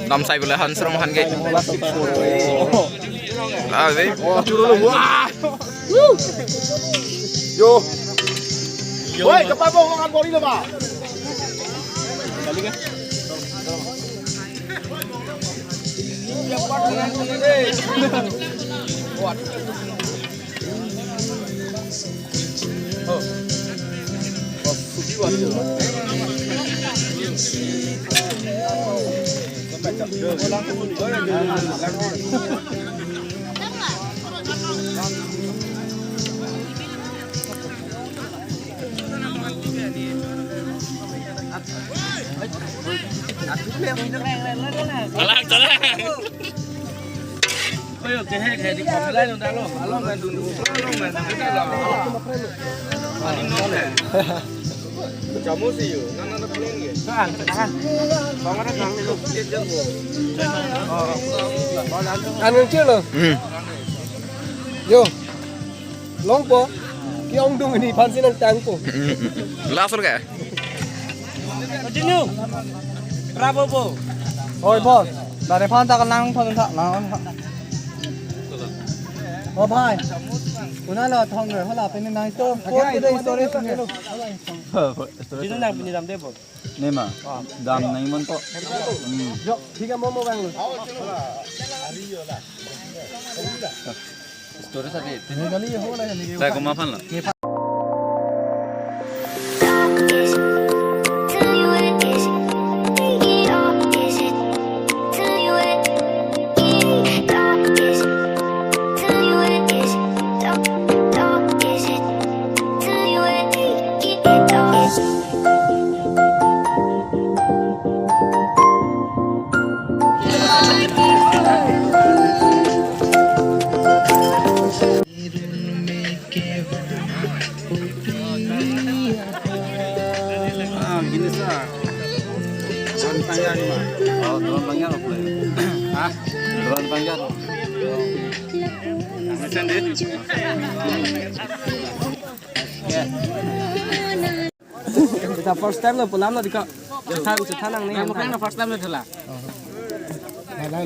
Nam sai boleh hansram han ke. Ah, deh. Yo. Woi, kepabong makan bori lo, Pak. Balik kan? Ya kuat dengan ini deh. Kuat. Oh. Wah, suci banget. Salah. Ayo kayak di kopi lain udah lo. Lo main dulu. Lo main kita lo. Ini nol. Kamu sih yo, nana ada pulang ya. Tahan. Bangun kan lu dia jago. Ăn chưa rồi? Yo. Long po. Cái ông đúng ni phan xin tang po. Langsung ke? Continue. Bravo po. Ôi boss, dari phan ta kan nang phan ta nang. Ô bhai. Una lo thong rồi, hala pe nang to. Post today story sang lo. Sino nang piniram deh po? Nema, dam nahi man to. Yo, ठीक है momo bang lo. Story sa date. Ini kali ho na ni. Saya kumafan lah. Gini sah. Drone panjang ni mah. Oh, drone panjang apa ya? Hah? Drone panjang. Macam dia. Kita first time lo pulang lo di kau. Kita nang ni. Yang mungkin lo first time lo thula. Lai.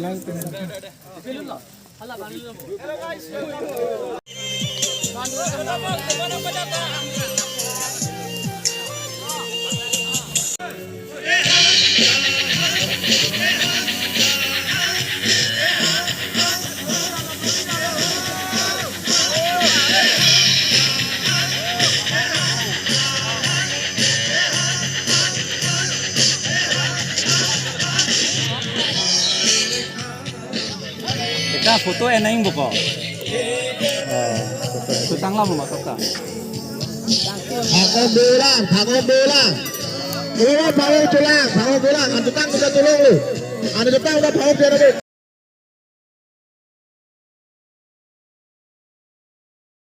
Kita foto enaing buko. Tutang lah masuk ka. Pakon bolang. Ini mau power tulang, antutan udah tulung lu. Anu depan udah power dia